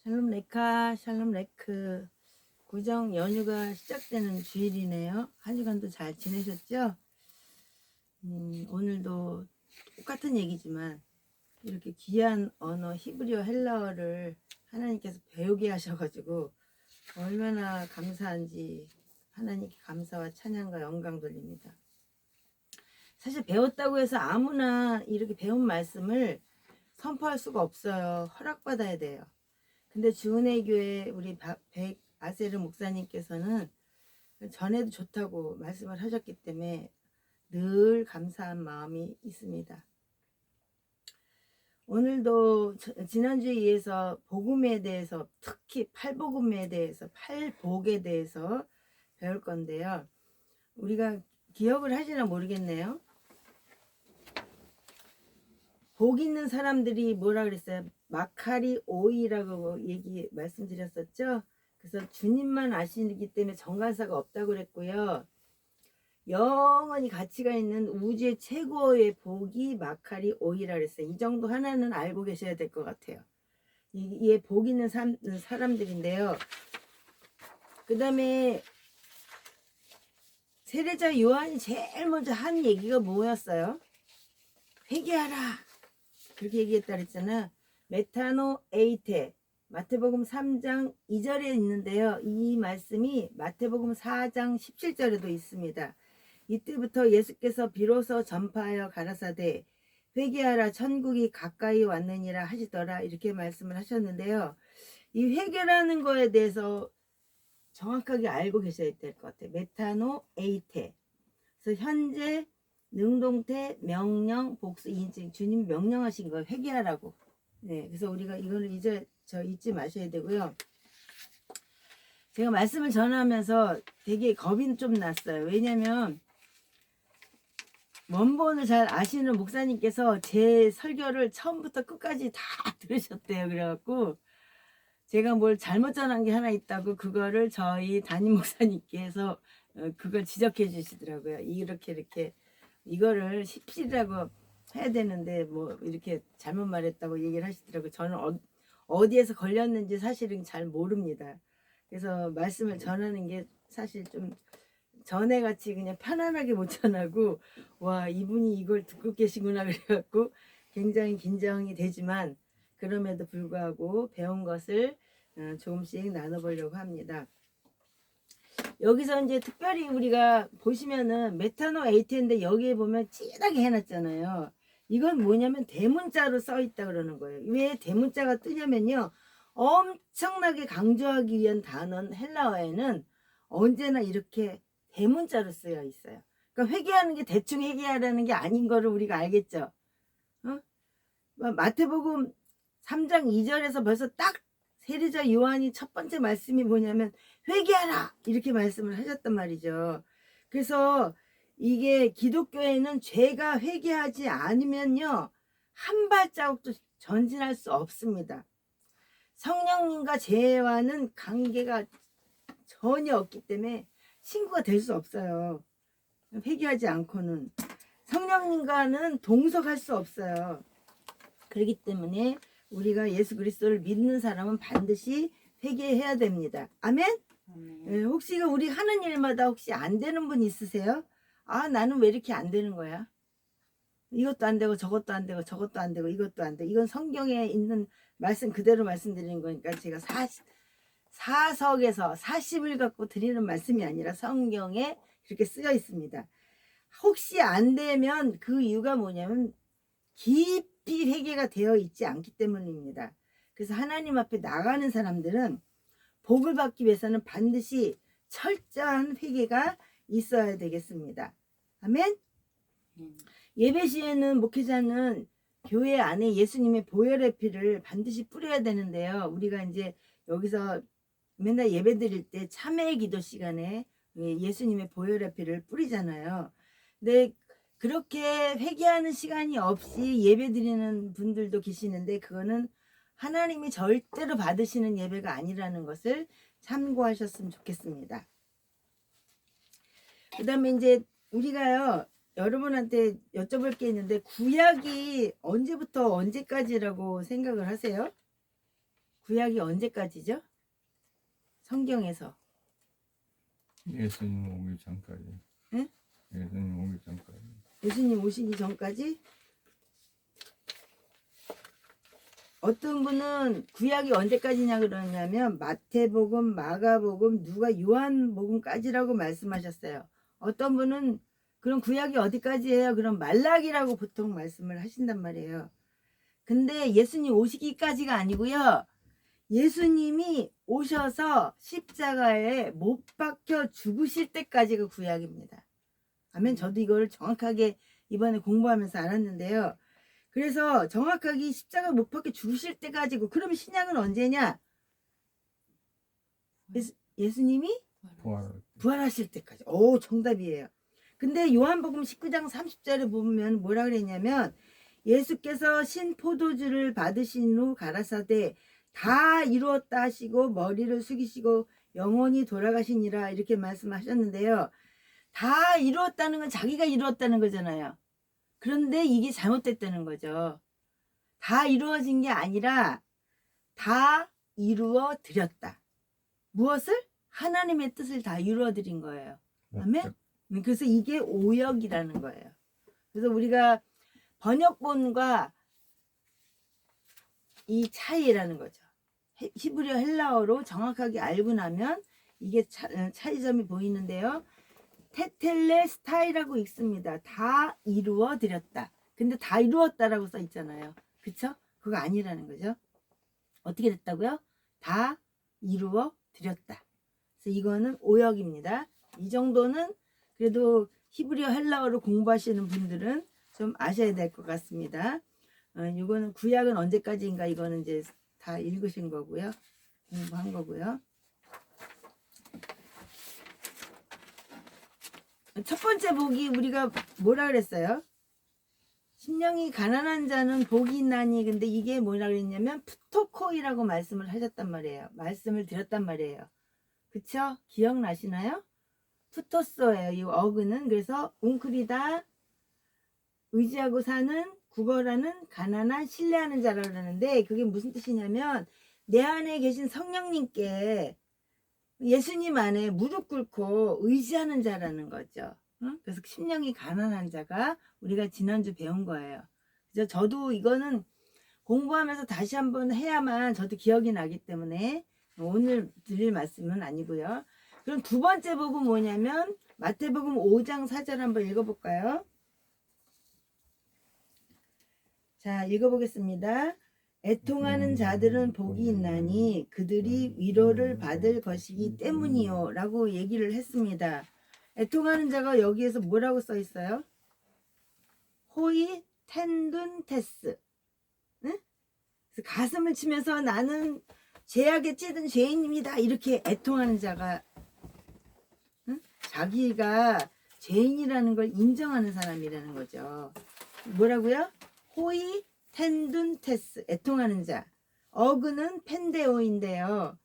샬롬 레카, 샬롬 레크. 구정 연휴가 시작되는 주일이네요. 한 주간도 잘 지내셨죠? 오늘도 똑같은 얘기지만 이렇게 귀한 언어 히브리어 헬라어를 하나님께서 배우게 하셔가지고 얼마나 감사한지 하나님께 감사와 찬양과 영광 돌립니다. 사실 배웠다고 해서 아무나 이렇게 배운 말씀을 선포할 수가 없어요. 허락받아야 돼요. 근데 주은혜 교회 우리 백 아세르 목사님께서는 전에도 좋다고 말씀을 하셨기 때문에 늘 감사한 마음이 있습니다. 오늘도 지난주에 이어서 복음에 대해서, 특히 팔복음에 대해서, 팔복에 대해서 배울 건데요. 우리가 기억을 하시나 모르겠네요. 복 있는 사람들이 뭐라 그랬어요? 마카리 오이라고 말씀드렸었죠. 그래서 주님만 아시기 때문에 정관사가 없다고 그랬고요. 영원히 가치가 있는 우주의 최고의 복이 마카리 오이라 그랬어요. 이 정도 하나는 알고 계셔야 될 것 같아요. 이게 복 있는 사람들인데요. 그 다음에 세례자 요한이 제일 먼저 한 얘기가 뭐였어요? 회개하라. 그렇게 얘기했다 그랬잖아. 메타노 에이테, 마태복음 3장 2절에 있는데요. 이 말씀이 마태복음 4장 17절에도 있습니다. 이때부터 예수께서 비로소 전파하여 가라사대 회개하라 천국이 가까이 왔느니라 하시더라, 이렇게 말씀을 하셨는데요. 이 회개라는 거에 대해서 정확하게 알고 계셔야 될 것 같아요. 메타노 에이테. 그래서 현재 능동태, 명령, 복수, 인칭, 주님 명령하신 거 회개하라고. 네, 그래서 우리가 이거를 잊지 마셔야 되고요. 제가 말씀을 전하면서 되게 겁이 좀 났어요. 왜냐면 원본을 잘 아시는 목사님께서 제 설교를 처음부터 끝까지 다 들으셨대요. 그래갖고 제가 뭘 잘못 전한 게 하나 있다고 그거를 저희 담임 목사님께서 그걸 지적해 주시더라고요. 이렇게 이거를 17이라고 해야 되는데 뭐 이렇게 잘못 말했다고 얘기를 하시더라고요. 저는 어디에서 걸렸는지 사실은 잘 모릅니다. 그래서 말씀을 전하는 게 사실 좀 전에같이 그냥 편안하게 못 전하고, 와, 이분이 이걸 듣고 계시구나 그래갖고 굉장히 긴장이 되지만 그럼에도 불구하고 배운 것을 조금씩 나눠보려고 합니다. 여기서 이제 특별히 우리가 보시면은 메타노 에이트인데 여기에 보면 진하게 해놨잖아요. 이건 뭐냐면 대문자로 써 있다 그러는 거예요. 왜 대문자가 뜨냐면요, 엄청나게 강조하기 위한 단어는 헬라어에는 언제나 이렇게 대문자로 쓰여 있어요. 그러니까 회개하는 게 대충 회개하라는 게 아닌 거를 우리가 알겠죠. 마태복음 3장 2절에서 벌써 딱 세례자 요한이 첫 번째 말씀이 뭐냐면 회개하라, 이렇게 말씀을 하셨단 말이죠. 그래서 이게 기독교에는 죄가 회개하지 않으면요, 한 발자국도 전진할 수 없습니다. 성령님과 죄와는 관계가 전혀 없기 때문에 친구가 될 수 없어요. 회개하지 않고는 성령님과는 동석할 수 없어요. 그렇기 때문에 우리가 예수 그리스도를 믿는 사람은 반드시 회개해야 됩니다. 아멘? 혹시 우리 하는 일마다 혹시 안 되는 분 있으세요? 아, 나는 왜 이렇게 안 되는 거야? 이것도 안 되고 저것도 안 되고 저것도 안 되고 이것도 안 돼. 이건 성경에 있는 말씀 그대로 말씀드리는 거니까 제가 사석에서 40을 갖고 드리는 말씀이 아니라 성경에 이렇게 쓰여 있습니다. 혹시 안 되면 그 이유가 뭐냐면 깊이 회개가 되어 있지 않기 때문입니다. 그래서 하나님 앞에 나가는 사람들은 복을 받기 위해서는 반드시 철저한 회개가 있어야 되겠습니다. 아멘? 예배 시에는 목회자는 교회 안에 예수님의 보혈의 피를 반드시 뿌려야 되는데요. 우리가 이제 여기서 맨날 예배 드릴 때 참회의 기도 시간에 예수님의 보혈의 피를 뿌리잖아요. 근데 그렇게 회개하는 시간이 없이 예배 드리는 분들도 계시는데 그거는 하나님이 절대로 받으시는 예배가 아니라는 것을 참고하셨으면 좋겠습니다. 그 다음에 이제 우리가요, 여러분한테 여쭤볼 게 있는데 구약이 언제부터 언제까지라고 생각을 하세요? 구약이 언제까지죠? 성경에서. 예수님 오기 전까지. 응? 예수님 오기 전까지. 예수님 오시기 전까지? 어떤 분은 구약이 언제까지냐 그러냐면 마태복음, 마가복음, 누가 요한복음까지라고 말씀하셨어요. 어떤 분은 그럼 구약이 어디까지예요? 그럼 말라기라고 보통 말씀을 하신단 말이에요. 근데 예수님 오시기까지가 아니고요. 예수님이 오셔서 십자가에 못 박혀 죽으실 때까지가 구약입니다. 아멘. 저도 이걸 정확하게 이번에 공부하면서 알았는데요. 그래서 정확하게 십자가 못 박혀 죽으실 때까지고, 그러면 신약은 언제냐? 예수님이 부활하실 때까지. 오, 정답이에요. 근데 요한복음 19장 30절에 보면 뭐라 그랬냐면, 예수께서 신포도주를 받으신 후 가라사대 다 이루었다 하시고 머리를 숙이시고 영원히 돌아가시니라, 이렇게 말씀하셨는데요. 다 이루었다는 건 자기가 이루었다는 거잖아요. 그런데 이게 잘못됐다는 거죠. 다 이루어진 게 아니라 다 이루어 드렸다. 무엇을? 하나님의 뜻을 다 이루어 드린 거예요. 아멘? 그래서 이게 오역이라는 거예요. 그래서 우리가 번역본과 이 차이라는 거죠. 히브리어 헬라어로 정확하게 알고 나면 이게 차이점이 보이는데요. 테텔레스타이라고 읽습니다. 다 이루어 드렸다. 근데 다 이루었다라고 써 있잖아요. 그쵸? 그거 아니라는 거죠. 어떻게 됐다고요? 다 이루어 드렸다. 그래서 이거는 오역입니다. 이 정도는 그래도 히브리어 헬라어로 공부하시는 분들은 좀 아셔야 될 것 같습니다. 이거는 구약은 언제까지인가, 이거는 이제 다 읽으신 거고요. 공부한 거고요. 첫 번째 복이 우리가 뭐라 그랬어요? 심령이 가난한 자는 복이 있나니. 근데 이게 뭐라 그랬냐면 푸토코이라고 말씀을 하셨단 말이에요. 말씀을 드렸단 말이에요. 그쵸? 기억나시나요? 푸토소예요. 이 어근은. 그래서 웅크리다, 의지하고 사는, 구걸하는, 가난한, 신뢰하는 자라고 그러는데, 그게 무슨 뜻이냐면 내 안에 계신 성령님께, 예수님 안에 무릎 꿇고 의지하는 자라는 거죠. 응? 그래서 심령이 가난한 자가 우리가 지난주 배운 거예요. 그래서 저도 이거는 공부하면서 다시 한번 해야만 저도 기억이 나기 때문에 오늘 드릴 말씀은 아니고요. 그럼 두 번째 복은 뭐냐면 마태복음 5장 4절 한번 읽어볼까요? 자, 읽어보겠습니다. 애통하는 자들은 복이 있나니 그들이 위로를 받을 것이기 때문이요 라고 얘기를 했습니다. 애통하는 자가 여기에서 뭐라고 써 있어요? 호이 텐둔 테스. 응? 그래서 가슴을 치면서 나는 죄악에 찌든 죄인입니다, 이렇게 애통하는 자가, 응? 자기가 죄인이라는 걸 인정하는 사람이라는 거죠. 뭐라고요? 호이 텐둔 테스, 애통하는 자. 어그는 펜데오인데요.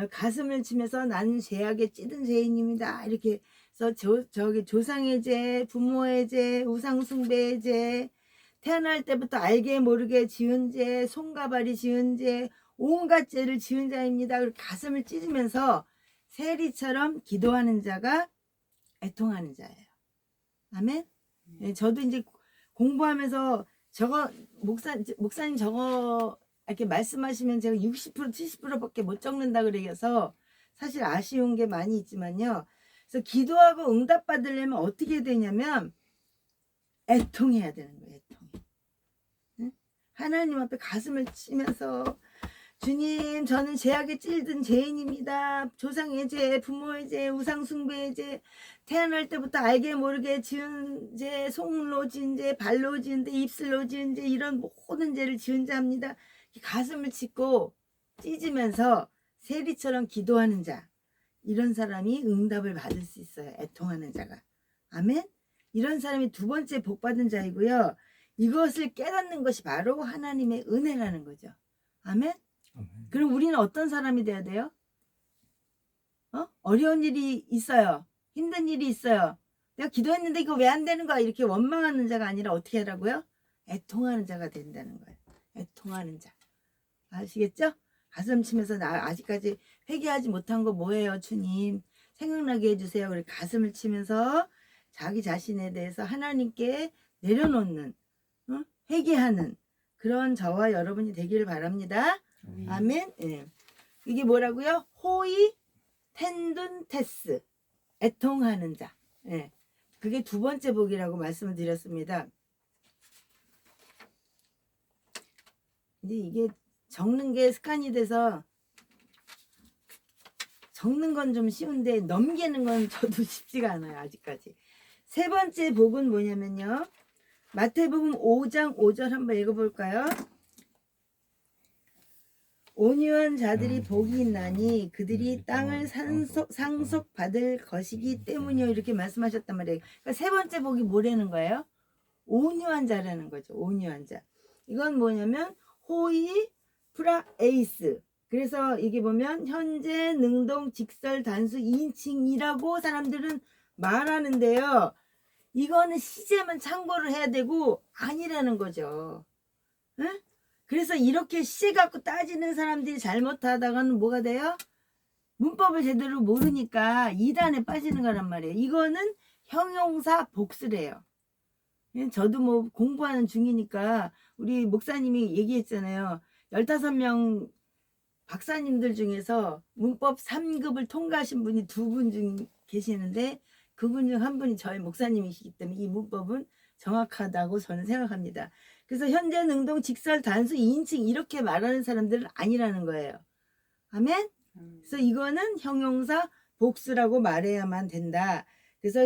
가슴을 치면서 나는 죄악에 찌든 죄인입니다, 이렇게 해서 저기 조상의 죄, 부모의 죄, 우상숭배의 죄, 태어날 때부터 알게 모르게 지은 죄, 손가발이 지은 죄, 온갖 죄를 지은 자입니다. 그리고 가슴을 찢으면서 세리처럼 기도하는 자가 애통하는 자예요. 아멘. 저도 이제 공부하면서 저거 목사님 저거 이렇게 말씀하시면 제가 60% 70%밖에 못 적는다 그래서 사실 아쉬운 게 많이 있지만요. 그래서 기도하고 응답 받으려면 어떻게 되냐면 애통해야 되는 거예요. 애통. 응? 하나님 앞에 가슴을 치면서 주님, 저는 죄악에 찔든 죄인입니다. 조상의 죄, 부모의 죄, 우상숭배의 죄, 태어날 때부터 알게 모르게 지은 죄, 손으로 지은 죄, 발로 지은 죄, 입술로 지은 죄, 이런 모든 죄를 지은 자입니다. 가슴을 찢고 찢으면서 세리처럼 기도하는 자, 이런 사람이 응답을 받을 수 있어요. 애통하는 자가. 아멘. 이런 사람이 두 번째 복받은 자이고요. 이것을 깨닫는 것이 바로 하나님의 은혜라는 거죠. 아멘. 그럼 우리는 어떤 사람이 돼야 돼요? 어려운 일이 있어요. 힘든 일이 있어요. 내가 기도했는데 이거 왜 안 되는 거야? 이렇게 원망하는 자가 아니라 어떻게 하라고요? 애통하는 자가 된다는 거예요. 애통하는 자. 아시겠죠? 가슴 치면서 나 아직까지 회개하지 못한 거 뭐예요, 주님? 생각나게 해주세요. 그리고 가슴을 치면서 자기 자신에 대해서 하나님께 내려놓는, 회개하는 그런 저와 여러분이 되기를 바랍니다. 아멘. 예. 이게 뭐라고요? 호의 텐둔 테스, 애통하는 자. 예. 그게 두 번째 복이라고 말씀을 드렸습니다. 근데 이게 적는 게 습관이 돼서 적는 건 좀 쉬운데 넘기는 건 저도 쉽지가 않아요, 아직까지. 세 번째 복은 뭐냐면요. 마태복음 5장 5절 한번 읽어볼까요? 온유한 자들이 복이 있나니 그들이 땅을 상속받을 것이기 때문이요. 이렇게 말씀하셨단 말이에요. 그러니까 세 번째 복이 뭐라는 거예요? 온유한 자라는 거죠. 온유한 자. 이건 뭐냐면 호의 프라에이스. 그래서 이게 보면 현재 능동 직설 단수 2인칭이라고 사람들은 말하는데요. 이거는 시제만 참고를 해야 되고 아니라는 거죠. 응? 그래서 이렇게 시제 갖고 따지는 사람들이 잘못하다가는 뭐가 돼요? 문법을 제대로 모르니까 이단에 빠지는 거란 말이에요. 이거는 형용사 복수래요. 저도 뭐 공부하는 중이니까 우리 목사님이 얘기했잖아요. 15명 박사님들 중에서 문법 3급을 통과하신 분이 2분 중 계시는데 그분 중 한 분이 저희 목사님이시기 때문에 이 문법은 정확하다고 저는 생각합니다. 그래서 현재 능동 직설 단수 2인칭 이렇게 말하는 사람들은 아니라는 거예요. 아멘? 그래서 이거는 형용사 복수라고 말해야만 된다. 그래서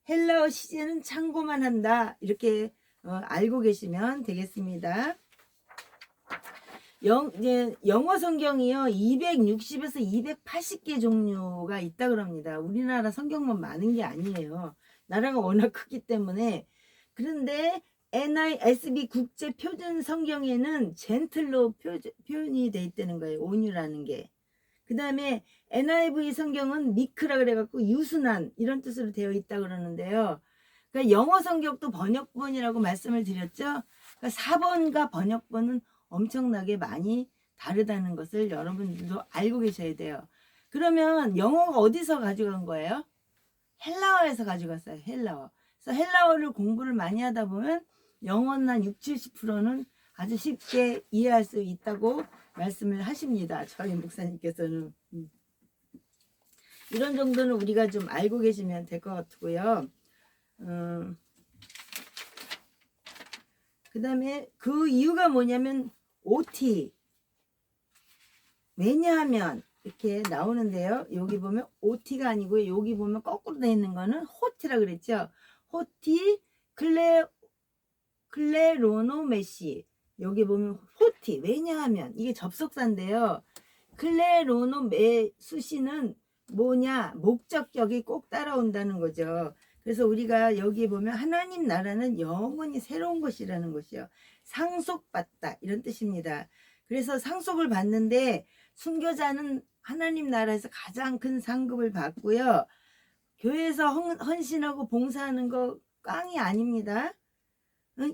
헬라어 시제는 참고만 한다. 이렇게 알고 계시면 되겠습니다. 영어 성경이요 260에서 280개 종류가 있다 그럽니다. 우리나라 성경만 많은 게 아니에요. 나라가 워낙 크기 때문에. 그런데 NISB 국제 표준 성경에는 젠틀로 표현이 돼 있다는 거예요. 온유라는 게. 그 다음에 NIV 성경은 미크라 그래갖고 유순한 이런 뜻으로 되어 있다 그러는데요. 그러니까 영어 성경도 번역본이라고 말씀을 드렸죠. 그러니까 사본과 번역본은 엄청나게 많이 다르다는 것을 여러분들도 알고 계셔야 돼요. 그러면 영어가 어디서 가져간 거예요? 헬라어에서 가져갔어요. 헬라어. 그래서 헬라어를 공부를 많이 하다 보면 영어는 한 60, 70%는 아주 쉽게 이해할 수 있다고 말씀을 하십니다. 저희 목사님께서는. 이런 정도는 우리가 좀 알고 계시면 될 것 같고요. 그 다음에 그 이유가 뭐냐면 OT. 왜냐하면 이렇게 나오는데요. 여기 보면 OT가 아니고요. 여기 보면 거꾸로 되어 있는 거는 호티라 그랬죠. 호티 클레로노메시. 여기 보면 호티. 왜냐하면 이게 접속사인데요. 클레로노메수시는 뭐냐? 목적격이 꼭 따라온다는 거죠. 그래서 우리가 여기 보면 하나님 나라는 영원히 새로운 것이라는 것이요. 상속받다 이런 뜻입니다. 그래서 상속을 받는데 순교자는 하나님 나라에서 가장 큰 상급을 받고요. 교회에서 헌신하고 봉사하는 거 꽝이 아닙니다.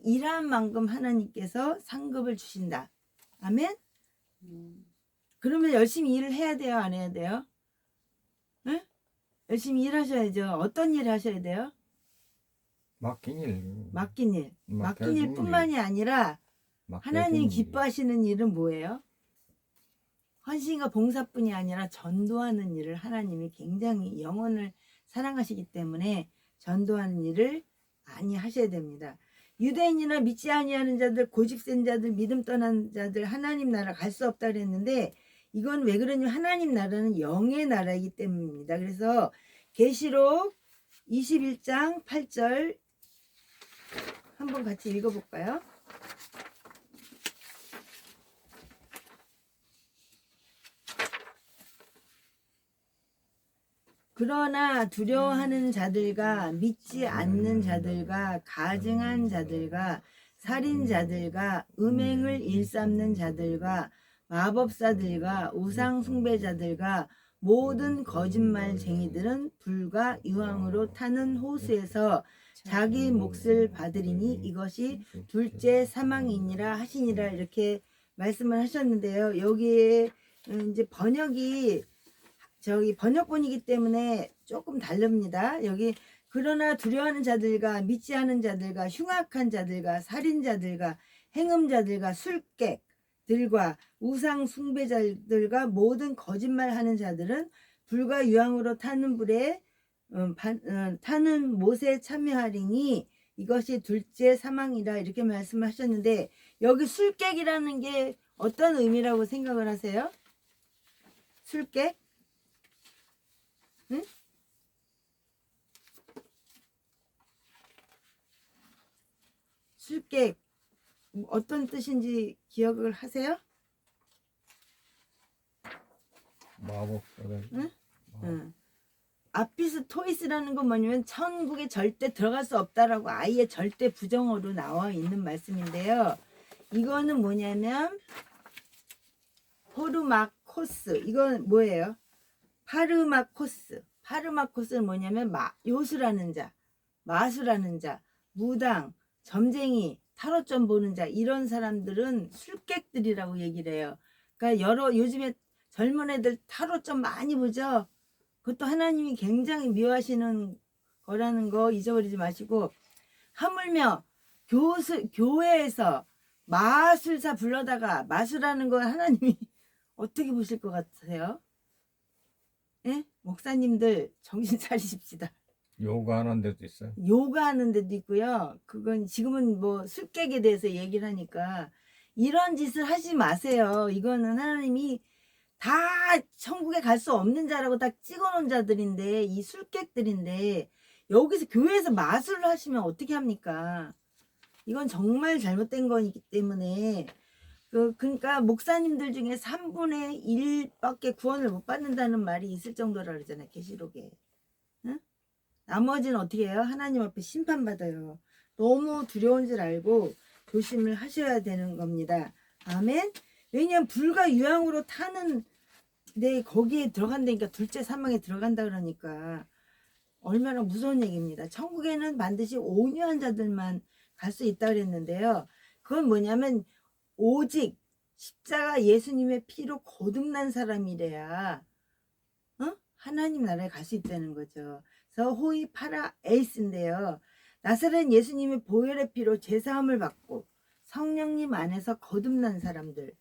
일한 만큼 하나님께서 상급을 주신다. 아멘? 그러면 열심히 일을 해야 돼요? 안 해야 돼요? 응? 열심히 일하셔야죠. 어떤 일을 하셔야 돼요? 맡긴 일. 맡긴 일. 맡긴 일뿐만이 아니라 하나님 일. 기뻐하시는 일은 뭐예요? 헌신과 봉사뿐이 아니라 전도하는 일을 하나님이 굉장히 영혼을 사랑하시기 때문에 전도하는 일을 많이 하셔야 됩니다. 유대인이나 믿지 아니하는 자들, 고집센 자들, 믿음 떠난 자들 하나님 나라 갈 수 없다 그랬는데 이건 왜 그러냐면 하나님 나라는 영의 나라이기 때문입니다. 그래서 계시록 21장 8절 한번 같이 읽어볼까요? 그러나 두려워하는 자들과 믿지 않는 자들과 가증한 자들과 살인자들과 음행을 일삼는 자들과 마법사들과 우상 숭배자들과 모든 거짓말쟁이들은 불과 유황으로 타는 호수에서 자기 몫을 받으리니 이것이 둘째 사망이니라 하시니라 이렇게 말씀을 하셨는데요. 여기에 이제 번역이 저기 번역본이기 때문에 조금 다릅니다. 여기 그러나 두려워하는 자들과 믿지 않은 자들과 흉악한 자들과 살인자들과 행음자들과 술객들과 우상 숭배자들과 모든 거짓말하는 자들은 불과 유황으로 타는 불에 타는 못에 참여하리니 이것이 둘째 사망이라 이렇게 말씀하셨는데 여기 술객이라는 게 어떤 의미라고 생각을 하세요? 술객? 응? 술객 어떤 뜻인지 기억을 하세요? 마법사들. 응? 마법. 응. 아피스토이스라는 건 뭐냐면 천국에 절대 들어갈 수 없다라고 아예 절대 부정어로 나와 있는 말씀인데요. 이거는 뭐냐면 포르마코스 이건 뭐예요? 파르마코스는 뭐냐면 요술하는 자, 마술하는 자, 무당, 점쟁이, 타로점 보는 자 이런 사람들은 술객들이라고 얘기를 해요. 그러니까 요즘에 젊은 애들 타로점 많이 보죠. 그것도 하나님이 굉장히 미워하시는 거라는 거 잊어버리지 마시고 하물며 교회에서 마술사 불러다가 마술하는 거 하나님이 어떻게 보실 것 같으세요? 예? 목사님들 정신 차리십시다. 요가하는 데도 있어요. 요가하는 데도 있고요. 그건 지금은 뭐 술객에 대해서 얘기를 하니까 이런 짓을 하지 마세요. 이거는 하나님이 다 천국에 갈 수 없는 자라고 딱 찍어놓은 자들인데 이 술객들인데 여기서 교회에서 마술을 하시면 어떻게 합니까? 이건 정말 잘못된 거이기 때문에 그러니까 목사님들 중에 3분의 1밖에 구원을 못 받는다는 말이 있을 정도라 그러잖아요. 계시록에. 응? 나머지는 어떻게 해요? 하나님 앞에 심판받아요. 너무 두려운 줄 알고 조심을 하셔야 되는 겁니다. 아멘. 왜냐면 불과 유황으로 타는 거기에 들어간다니까 둘째 사망에 들어간다 그러니까 얼마나 무서운 얘기입니다. 천국에는 반드시 온유한 자들만 갈 수 있다 그랬는데요. 그건 뭐냐면 오직 십자가 예수님의 피로 거듭난 사람이래야 하나님 나라에 갈 수 있다는 거죠. 그래서 호이 파라 에이스인데요. 나사렛 예수님의 보혈의 피로 제사함을 받고 성령님 안에서 거듭난 사람들.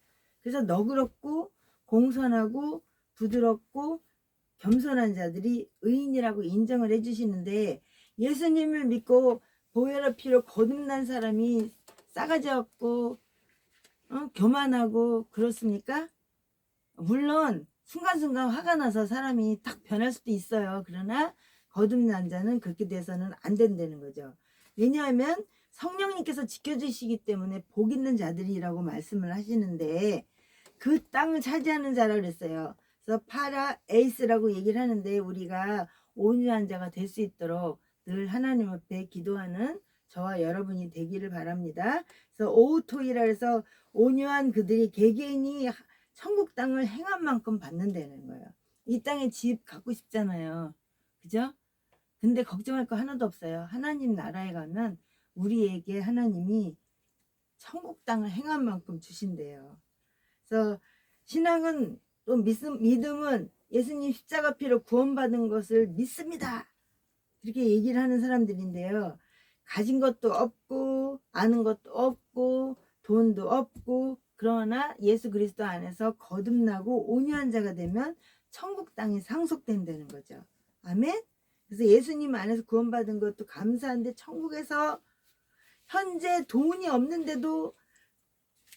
그래서 너그럽고 공손하고 부드럽고 겸손한 자들이 의인이라고 인정을 해주시는데 예수님을 믿고 보혈의 피로 거듭난 사람이 싸가지 없고 교만하고 그렇습니까? 물론 순간순간 화가 나서 사람이 딱 변할 수도 있어요. 그러나 거듭난 자는 그렇게 돼서는 안 된다는 거죠. 왜냐하면 성령님께서 지켜주시기 때문에 복 있는 자들이라고 말씀을 하시는데 그 땅을 차지하는 자라 그랬어요. 그래서 파라 에이스라고 얘기를 하는데 우리가 온유한 자가 될 수 있도록 늘 하나님 앞에 기도하는 저와 여러분이 되기를 바랍니다. 그래서 오우토이라 해서 온유한 그들이 개개인이 천국 땅을 행한 만큼 받는다는 거예요. 이 땅에 집 갖고 싶잖아요. 그죠? 근데 걱정할 거 하나도 없어요. 하나님 나라에 가면 우리에게 하나님이 천국 땅을 행한 만큼 주신대요. 그래서 신앙은 또 믿음은 예수님 십자가 피로 구원받은 것을 믿습니다. 이렇게 얘기를 하는 사람들인데요. 가진 것도 없고 아는 것도 없고 돈도 없고 그러나 예수 그리스도 안에서 거듭나고 온유한 자가 되면 천국 땅이 상속된다는 거죠. 아멘. 그래서 예수님 안에서 구원받은 것도 감사한데 천국에서 현재 돈이 없는데도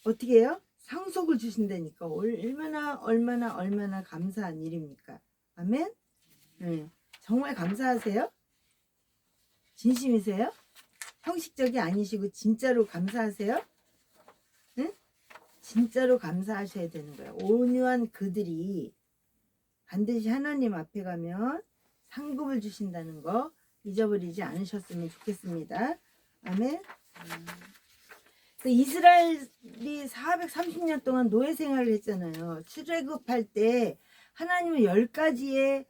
어떻게 해요? 상속을 주신다니까 얼마나 감사한 일입니까? 아멘. 정말 감사하세요? 진심이세요? 형식적이 아니시고 진짜로 감사하세요? 응? 진짜로 감사하셔야 되는 거예요. 온유한 그들이 반드시 하나님 앞에 가면 상급을 주신다는 거 잊어버리지 않으셨으면 좋겠습니다. 아멘. 이스라엘이 430년 동안 노예 생활을 했잖아요. 출애굽할 때 하나님은 10가지의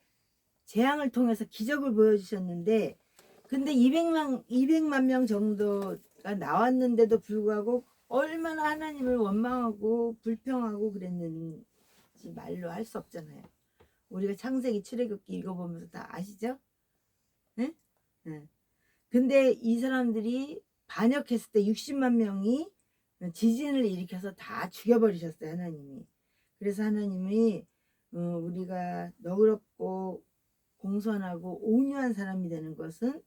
재앙을 통해서 기적을 보여주셨는데 근데 200만 명 정도가 나왔는데도 불구하고 얼마나 하나님을 원망하고 불평하고 있지 말로 할 수 없잖아요. 우리가 창세기 출애굽기 읽어보면서 다 아시죠? 네? 네. 근데 이 사람들이 반역했을 때 60만 명이 지진을 일으켜서 다 죽여버리셨어요, 하나님이. 그래서 하나님이 우리가 너그럽고 공손하고 온유한 사람이 되는 것은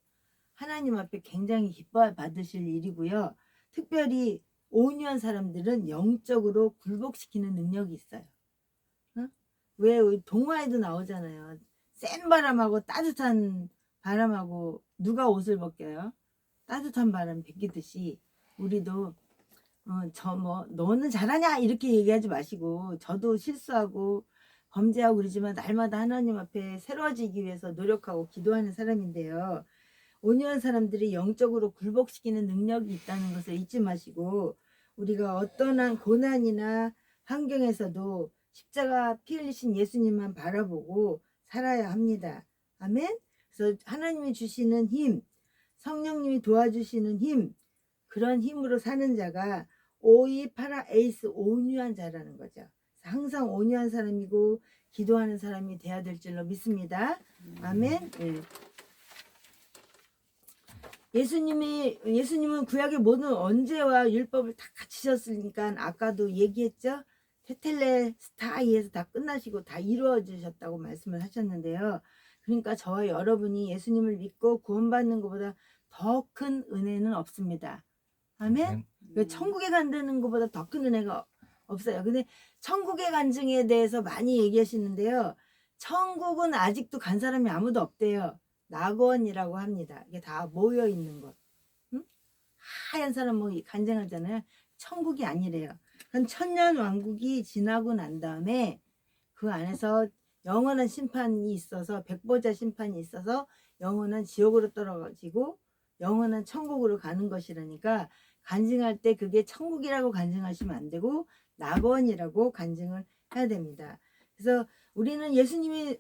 하나님 앞에 굉장히 기뻐 받으실 일이고요. 특별히 온유한 사람들은 영적으로 굴복시키는 능력이 있어요. 왜 동화에도 나오잖아요. 센 바람하고 따뜻한 바람하고 누가 옷을 벗겨요? 따뜻한 바람 벗기듯이 우리도 너는 잘하냐 이렇게 얘기하지 마시고, 저도 실수하고 범죄하고 그러지만 날마다 하나님 앞에 새로워지기 위해서 노력하고 기도하는 사람인데요. 온유한 사람들이 영적으로 굴복시키는 능력이 있다는 것을 잊지 마시고, 우리가 어떤 한 고난이나 환경에서도 십자가 피 흘리신 예수님만 바라보고 살아야 합니다. 아멘. 그래서 하나님이 주시는 힘, 성령님이 도와주시는 힘, 그런 힘으로 사는 자가 오이 파라 에이스, 온유한 자라는 거죠. 항상 온유한 사람이고 기도하는 사람이 돼야 될 줄로 믿습니다. 아멘. 네. 예수님은 구약의 모든 언제와 율법을 다 갖추셨으니까 아까도 얘기했죠. 테텔레스타이에서 다 끝나시고 다 이루어지셨다고 말씀을 하셨는데요. 그러니까 저와 여러분이 예수님을 믿고 구원받는 것보다 더 큰 은혜는 없습니다. 아멘. 천국에 간다는 것보다 더 큰 은혜가 없어요. 근데 천국의 간증에 대해서 많이 얘기하시는데요. 천국은 아직도 간 사람이 아무도 없대요. 낙원이라고 합니다. 이게 다 모여 있는 것. 응? 하얀 사람 뭐 간증하잖아요. 천국이 아니래요. 한 천년 왕국이 지나고 난 다음에 그 안에서 영원한 심판이 있어서, 백보자 심판이 있어서 영원한 지옥으로 떨어지고 영원한 천국으로 가는 것이라니까, 간증할 때 그게 천국이라고 간증하시면 안 되고 낙원이라고 간증을 해야 됩니다. 그래서 우리는 예수님이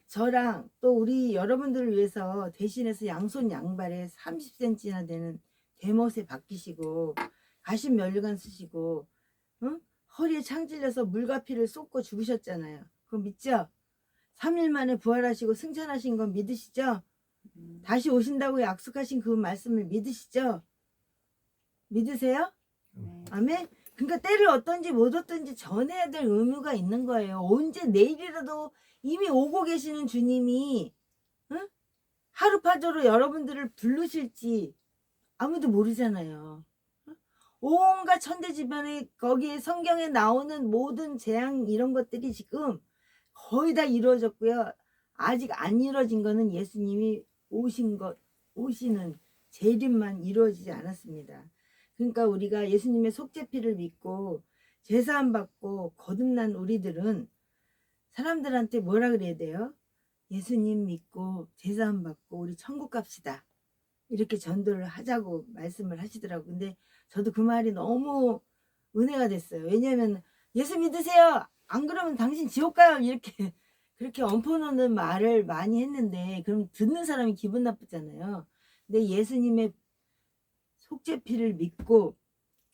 저랑 또 우리 여러분들을 위해서 대신해서 양손 양발에 30cm나 되는 대못에 박히시고 가신 면류관 쓰시고, 응? 허리에 창 찔려서 물과 피를 쏟고 죽으셨잖아요. 그거 믿죠? 3일 만에 부활하시고 승천하신 건 믿으시죠? 다시 오신다고 약속하신 그 말씀을 믿으시죠? 믿으세요? 아멘. 그러니까 때를 어떤지 못 어떤지 전해야 될 의무가 있는 거예요. 언제 내일이라도 이미 오고 계시는 주님이, 응? 하루파저로 여러분들을 부르실지 아무도 모르잖아요. 온갖 천대지변에 거기에 성경에 나오는 모든 재앙 이런 것들이 지금 거의 다 이루어졌고요. 아직 안 이루어진 거는 예수님이 오시는 재림만 이루어지지 않았습니다. 그러니까 우리가 예수님의 속죄피를 믿고 제사함 받고 거듭난 우리들은 사람들한테 뭐라 그래야 돼요? 예수님 믿고 제사함 받고 우리 천국 갑시다, 이렇게 전도를 하자고 말씀을 하시더라고요. 근데 저도 그 말이 너무 은혜가 됐어요. 왜냐하면 예수 믿으세요, 안 그러면 당신 지옥 가요, 이렇게 그렇게 엎어놓는 말을 많이 했는데 그럼 듣는 사람이 기분 나쁘잖아요. 근데 예수님의 속죄피를 믿고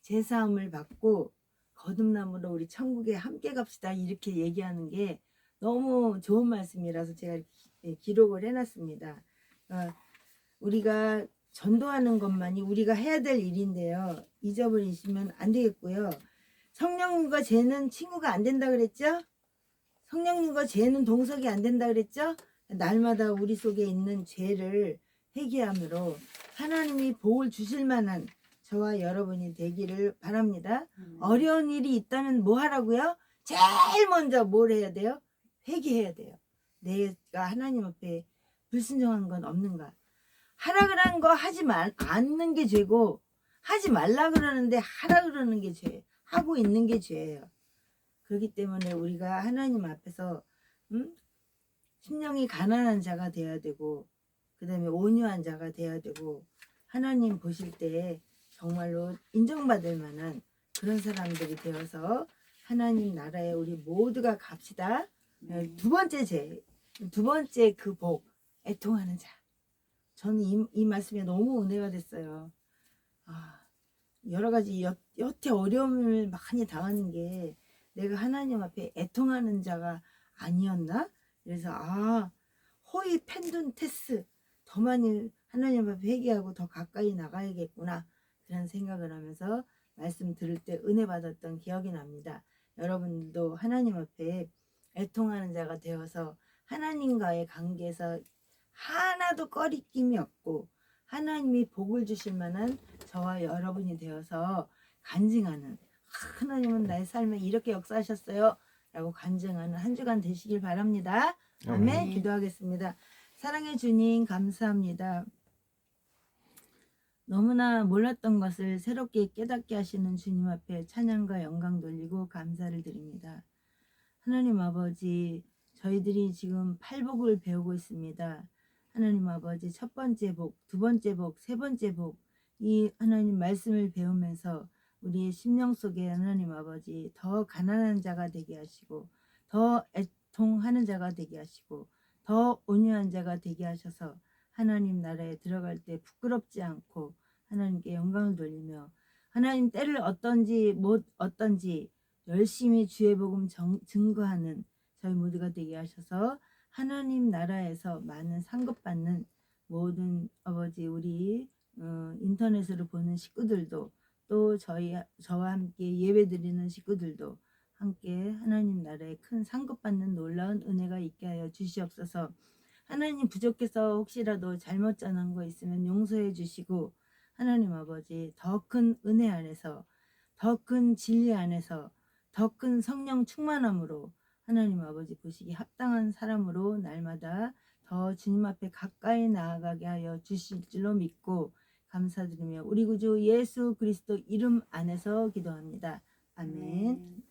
제사함을 받고 거듭남으로 우리 천국에 함께 갑시다, 이렇게 얘기하는 게 너무 좋은 말씀이라서 제가 이렇게 기록을 해놨습니다. 우리가 전도하는 것만이 우리가 해야 될 일인데요. 잊어버리시면 안 되겠고요. 성령님과 죄는 친구가 안 된다 그랬죠? 성령님과 죄는 동석이 안 된다 그랬죠? 날마다 우리 속에 있는 죄를 회개함으로 하나님이 복을 주실 만한 저와 여러분이 되기를 바랍니다. 어려운 일이 있다면 뭐 하라고요? 제일 먼저 뭘 해야 돼요? 회개해야 돼요. 내가 하나님 앞에 불순종한 건 없는가? 하라 그러는 거 하지 않는 게 죄고, 하지 말라 그러는데 하라 그러는 게 죄, 하고 있는 게 죄예요. 그렇기 때문에 우리가 하나님 앞에서 심령이 가난한 자가 돼야 되고, 그 다음에 온유한 자가 돼야 되고, 하나님 보실 때 정말로 인정받을 만한 그런 사람들이 되어서 하나님 나라에 우리 모두가 갑시다. 두 번째 그 복, 애통하는 자. 저는 이 말씀에 너무 은혜가 됐어요. 여러 가지 여태 어려움을 많이 당하는 게 내가 하나님 앞에 애통하는 자가 아니었나? 그래서 호의 펜둔테스 더 많이 하나님 앞에 회개하고 더 가까이 나가야겠구나 그런 생각을 하면서 말씀 들을 때 은혜 받았던 기억이 납니다. 여러분들도 하나님 앞에 애통하는 자가 되어서 하나님과의 관계에서 하나도 꺼리낌이 없고 하나님이 복을 주실 만한 저와 여러분이 되어서 간증하는 하나님은 나의 삶에 이렇게 역사하셨어요 라고 간증하는 한 주간 되시길 바랍니다. 아멘. 아멘. 기도하겠습니다. 사랑해 주님 감사합니다. 너무나 몰랐던 것을 새롭게 깨닫게 하시는 주님 앞에 찬양과 영광 돌리고 감사를 드립니다. 하나님 아버지, 저희들이 지금 팔복을 배우고 있습니다. 하나님 아버지, 첫 번째 복, 두 번째 복, 세 번째 복, 이 하나님 말씀을 배우면서 우리의 심령 속에 하나님 아버지 더 가난한 자가 되게 하시고 더 애통하는 자가 되게 하시고 더 온유한 자가 되게 하셔서 하나님 나라에 들어갈 때 부끄럽지 않고 하나님께 영광을 돌리며 하나님 때를 어떤지 못 어떤지 열심히 주의 복음 증거하는 저희 모두가 되게 하셔서 하나님 나라에서 많은 상급받는 모든 아버지 우리 인터넷으로 보는 식구들도 또 저와 함께 예배드리는 식구들도 함께 하나님 나라에 큰 상급받는 놀라운 은혜가 있게 하여 주시옵소서. 하나님 부족해서 혹시라도 잘못 전한 거 있으면 용서해 주시고 하나님 아버지 더 큰 은혜 안에서 더 큰 진리 안에서 더 큰 성령 충만함으로 하나님 아버지 보시기 합당한 사람으로 날마다 더 주님 앞에 가까이 나아가게 하여 주실 줄로 믿고 감사드리며 우리 구주 예수 그리스도 이름 안에서 기도합니다. 아멘.